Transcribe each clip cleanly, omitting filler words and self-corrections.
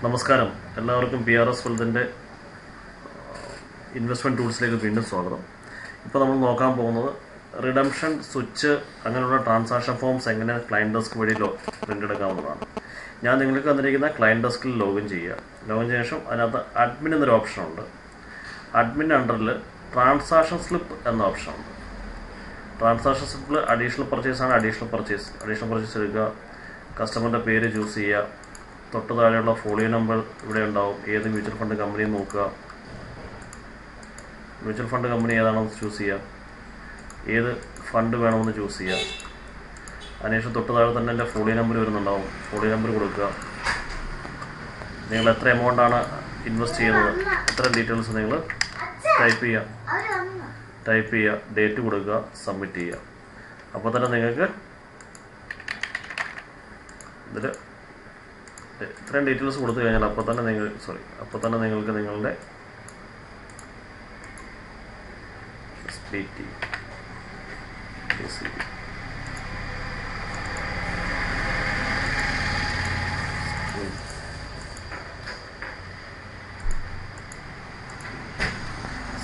നമസ്കാരം, എല്ലാവർക്കും PRS വെൽത്തിൻ്റെ investment ടൂൾസിലേക്ക് വീണ്ടും സ്വാഗതം. ഇപ്പോൾ നമ്മൾ നോക്കാൻ പോകുന്നത് റിഡംഷൻ സ്വിച്ച് അങ്ങനെയുള്ള ട്രാൻസാക്ഷൻ ഫോംസ് എങ്ങനെ ക്ലയൻറ്റ് ഡെസ്ക് വഴി പ്രിൻ്റ് എടുക്കാവുന്നതാണ്. ഞാൻ നിങ്ങൾക്ക് തന്നിരിക്കുന്ന ക്ലയൻറ്റ് ഡെസ്കിൽ ലോഗിൻ ചെയ്യുക. ലോഗിൻ ചെയ്ത ശേഷം അതിനകത്ത് അഡ്മിൻ എന്നൊരു ഓപ്ഷനുണ്ട്. അഡ്മിൻ്റെ അണ്ടറിൽ ട്രാൻസാക്ഷൻ സ്ലിപ്പ് എന്ന ഓപ്ഷനുണ്ട്. ട്രാൻസാക്ഷൻ സ്ലിപ്പിൽ അഡീഷണൽ പർച്ചേസ് ആണ്. അഡീഷണൽ പർച്ചേസ് എടുക്കുക. കസ്റ്റമറിൻ്റെ പേര് ചൂസ് ചെയ്യുക. തൊട്ട് താഴെയുള്ള ഫോളിയോ നമ്പർ ഇവിടെ ഉണ്ടാവും. ഏത് മ്യൂച്വൽ ഫണ്ട് കമ്പനി നോക്കുക. മ്യൂച്വൽ ഫണ്ട് കമ്പനി ഏതാണെന്ന് ചൂസ് ചെയ്യുക. ഏത് ഫണ്ട് വേണമെന്ന് ചൂസ് ചെയ്യുക. അതിനുശേഷം തൊട്ട് താഴെ തന്നെ എൻ്റെ ഫോളിയോ നമ്പർ വരുന്നുണ്ടാവും. ഫോളിയോ നമ്പർ കൊടുക്കുക. നിങ്ങൾ എത്ര എമൗണ്ടാണ് ഇൻവെസ്റ്റ് ചെയ്യുന്നത്, ഇത്ര ഡീറ്റെയിൽസ് നിങ്ങൾ ടൈപ്പ് ചെയ്യുക. ഡേറ്റ് കൊടുക്കുക, സബ്മിറ്റ് ചെയ്യുക. അപ്പോൾ തന്നെ നിങ്ങൾക്ക് ഇതിൽ ഇത്രയും ഡീറ്റെയിൽസ് കൊടുത്തു കഴിഞ്ഞാൽ അപ്പോൾ തന്നെ നിങ്ങൾക്ക് നിങ്ങളുടെ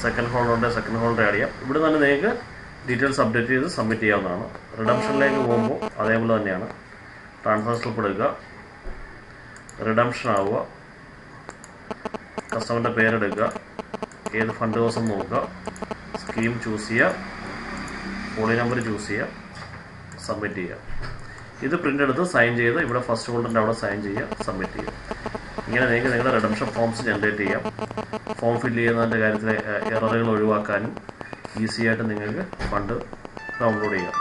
സെക്കൻഡ് ഹോൾഡർ ആഡ് ചെയ്യാം. ഇവിടെ തന്നെ നിങ്ങൾക്ക് ഡീറ്റെയിൽസ് അപ്ഡേറ്റ് ചെയ്ത് സബ്മിറ്റ് ചെയ്യാവുന്നതാണ്. റിഡംഷനിലേക്ക് പോകുമ്പോൾ അതേപോലെ തന്നെയാണ്. ട്രാൻസാക്ഷൻ സ്ലിപ്പ് എടുക്കുക, റിഡംഷൻ ആവുക, കസ്റ്റമറിൻ്റെ പേരെടുക്കുക, ഏത് ഫണ്ട് ദിവസം നോക്കുക, സ്കീം ചൂസ് ചെയ്യുക, ഫോളിയോ നമ്പർ ചൂസ് ചെയ്യുക, സബ്മിറ്റ് ചെയ്യുക. ഇത് പ്രിൻ്റ് എടുത്ത് സൈൻ ചെയ്ത് ഇവിടെ ഫസ്റ്റ് ഹോൾഡറിൻ്റെ അവിടെ സൈൻ ചെയ്യുക, സബ്മിറ്റ് ചെയ്യുക. ഇങ്ങനെ നിങ്ങൾക്ക് നിങ്ങളുടെ റിഡംഷൻ ഫോംസ് ജനറേറ്റ് ചെയ്യാം. ഫോം ഫില്ല് ചെയ്യുന്നതിൻ്റെ കാര്യത്തിൽ എററുകൾ ഒഴിവാക്കാനും ഈസി ആയിട്ട് നിങ്ങൾക്ക് ഫണ്ട് ഡൗൺലോഡ് ചെയ്യാം.